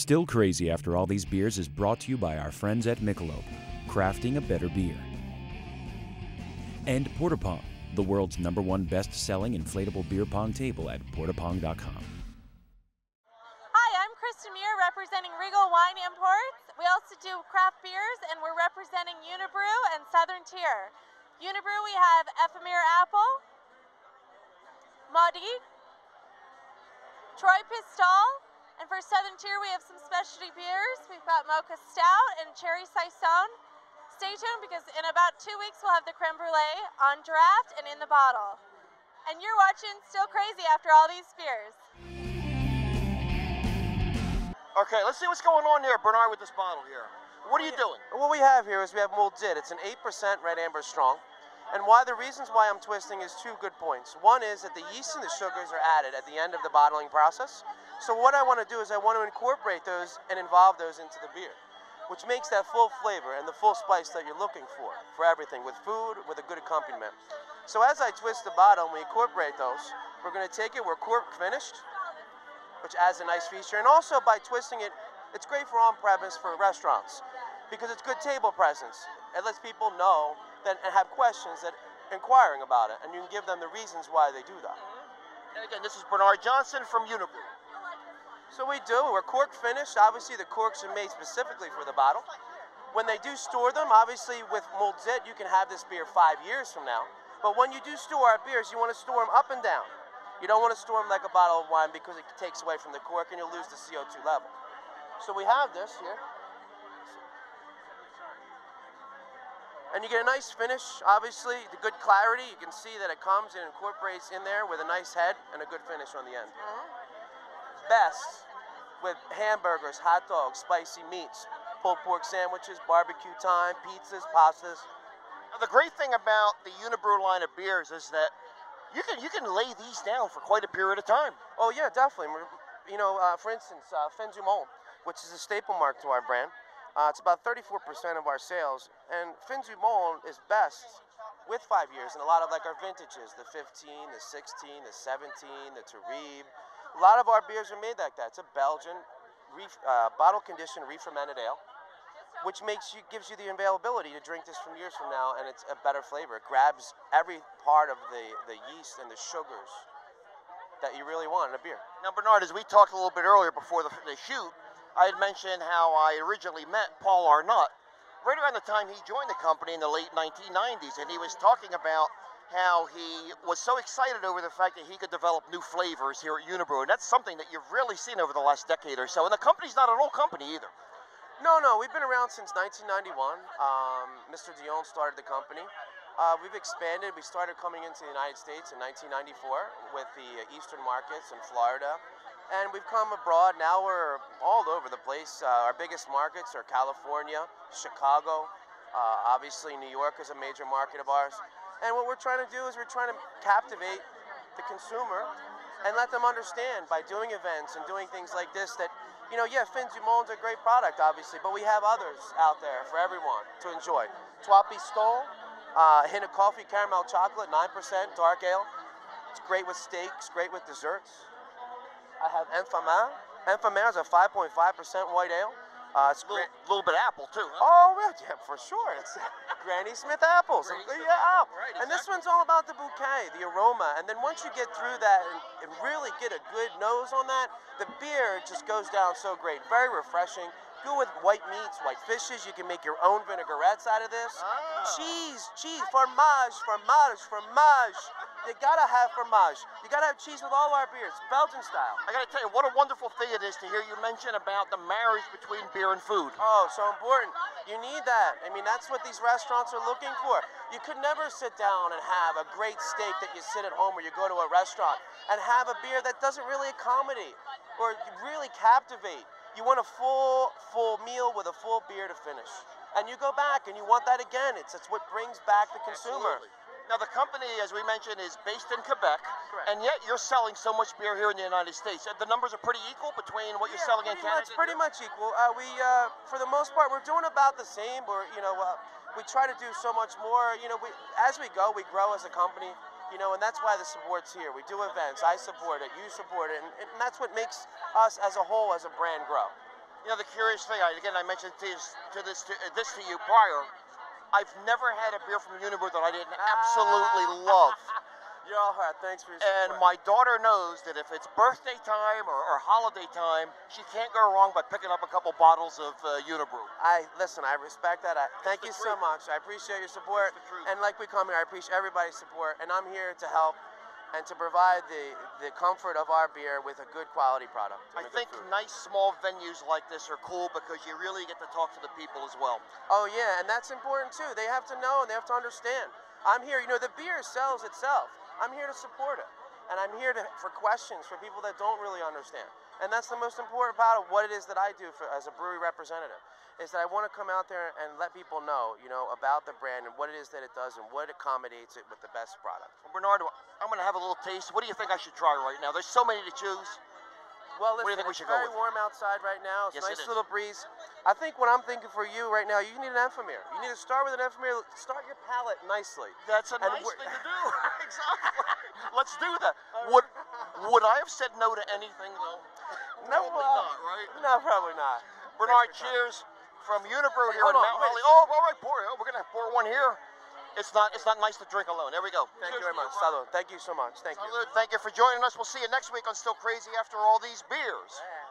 Still Crazy After All These Beers is brought to you by our friends at Michelob, crafting a better beer. And Porta Pong, the world's #1 best-selling inflatable beer pong table at portapong.com. Hi, I'm Krista Muir representing Regal Wine Imports. We also do craft beers, and we're representing Unibrew and Southern Tier. Unibrew, we have Ephemera Apple, Maudit, Troy Pistol, and for Southern Tier, we have some specialty beers. We've got Mocha Stout and Cherry Saison. Stay tuned because in about 2 weeks, we'll have the creme brulee on draft and in the bottle. And you're watching Still Crazy After All These Beers. Okay, let's see what's going on here, Bernard, with this bottle here. What are you doing? What we have here is we have Mulled Dit. It's an 8% red amber strong. And the reasons why I'm twisting is 2 good points. One is that the yeast and the sugars are added at the end of the bottling process. So what I want to do is I want to incorporate those and involve those into the beer, which makes that full flavor and the full spice that you're looking for everything, with food, with a good accompaniment. So as I twist the bottle and we incorporate those, we're going to take it, we're cork finished, which adds a nice feature. And also by twisting it, it's great for on-premise for restaurants because it's good table presence. It lets people know that and have questions that inquiring about it, and you can give them the reasons why they do that. And again, this is Bernard Johnson from Unibrew. So we're cork finished. Obviously the corks are made specifically for the bottle. When they do store them, obviously with Mulled Dit, you can have this beer 5 years from now. But when you do store our beers, you want to store them up and down. You don't want to store them like a bottle of wine because it takes away from the cork and you'll lose the CO2 level. So we have this here. And you get a nice finish, obviously, the good clarity. You can see that it comes and incorporates in there with a nice head and a good finish on the end. Best with hamburgers, hot dogs, spicy meats, pulled pork sandwiches, barbecue time, pizzas, pastas. Now, the great thing about the Unibrew line of beers is that you can lay these down for quite a period of time. Oh yeah, definitely. You know, for instance, Fin du Monde, which is a staple mark to our brand. It's about 34% of our sales, and Fin du Monde is best with 5 years, and a lot of like our vintages, the 15, the 16, the 17, the Terrible. A lot of our beers are made like that. It's a Belgian bottle-conditioned re-fermented ale, which gives you the availability to drink this from years from now, and it's a better flavor. It grabs every part of the yeast and the sugars that you really want in a beer. Now, Bernard, as we talked a little bit earlier before the shoot, I had mentioned how I originally met Paul Arnott right around the time he joined the company in the late 1990s, and he was talking about how he was so excited over the fact that he could develop new flavors here at Unibrew, and that's something that you've really seen over the last decade or so, and the company's not an old company either. No, we've been around since 1991. Mr. Dion started the company. We've expanded. We started coming into the United States in 1994 with the Eastern markets in Florida, and we've come abroad. Now we're all over the place. Our biggest markets are California, Chicago, obviously New York is a major market of ours. And what we're trying to do is we're trying to captivate the consumer and let them understand by doing events and doing things like this that, you know, yeah, Fin du Monde's a great product, obviously, but we have others out there for everyone to enjoy. Trois Pistoles, a hint of coffee, caramel chocolate, 9% dark ale. It's great with steaks, great with desserts. I have Ephemera. Ephemera is a 5.5% white ale. It's a little bit of apple, too. Huh? Oh, yeah, for sure. It's Granny Smith apples. Granny Smith yeah, apple, right, and exactly. this one's all about the bouquet, the aroma. And then once you get through that and really get a good nose on that, the beer just goes down so great. Very refreshing. Good with white meats, white fishes. You can make your own vinaigrettes out of this. Oh. Cheese, fromage. You gotta have fromage. You gotta have cheese with all our beers, Belgian style. I gotta tell you, what a wonderful thing it is to hear you mention about the marriage between beer and food. Oh, so important. You need that. I mean, that's what these restaurants are looking for. You could never sit down and have a great steak that you sit at home or you go to a restaurant and have a beer that doesn't really accommodate or really captivate. You want a full meal with a full beer to finish. And you go back and you want that again. It's what brings back the consumer. Absolutely. Now, the company, as we mentioned, is based in Quebec, correct, and yet you're selling so much beer here in the United States. The numbers are pretty equal between what you're selling in Canada? Pretty much equal. For the most part, we're doing about the same. We try to do so much more. You know, as we go, we grow as a company. You know, and that's why the support's here. We do events. I support it. You support it, and that's what makes us as a whole, as a brand, grow. You know, the curious thing, again, I mentioned this to you prior. I've never had a beer from Unibrew that I didn't absolutely love. You're all right. Thanks for your And support. my daughter knows that if it's birthday time or holiday time, she can't go wrong by picking up a couple bottles of Unibrew. Listen, I respect that. Thank you so much. I appreciate your support. And like we come here, I appreciate everybody's support. And I'm here to help and to provide the comfort of our beer with a good quality product. I think nice small venues like this are cool because you really get to talk to the people as well. Oh yeah, and that's important too. They have to know and they have to understand. I'm here, you know, the beer sells itself. I'm here to support it. And I'm here for questions for people that don't really understand. And that's the most important part of what it is that I do as a brewery representative, is that I want to come out there and let people know, you know, about the brand and what it is that it does and what accommodates it with the best product. Well, Bernardo, I'm going to have a little taste. What do you think I should try right now? There's so many to choose. Well, listen, what do you think we should go very with? warm outside right now. It's Yes, a nice it is. little breeze. I think what I'm thinking for you right now, you need an Enfamere. You need to start with an Enfamere. Start your palate nicely. That's a nice thing to do. Exactly. Let's do that. Would I have said no to anything, though? No, Probably not, right? No, probably not. Bernard, cheers from Unibrew here in hold on, Mount wait. Holly. Oh, all right, we're going to pour one here. It's not nice to drink alone. There we go. Thank you Cheers very to much. brother. Salud. Thank you so much. Thank you. Salud. Thank you for joining us. We'll see you next week on Still Crazy After All These Beers. Yeah.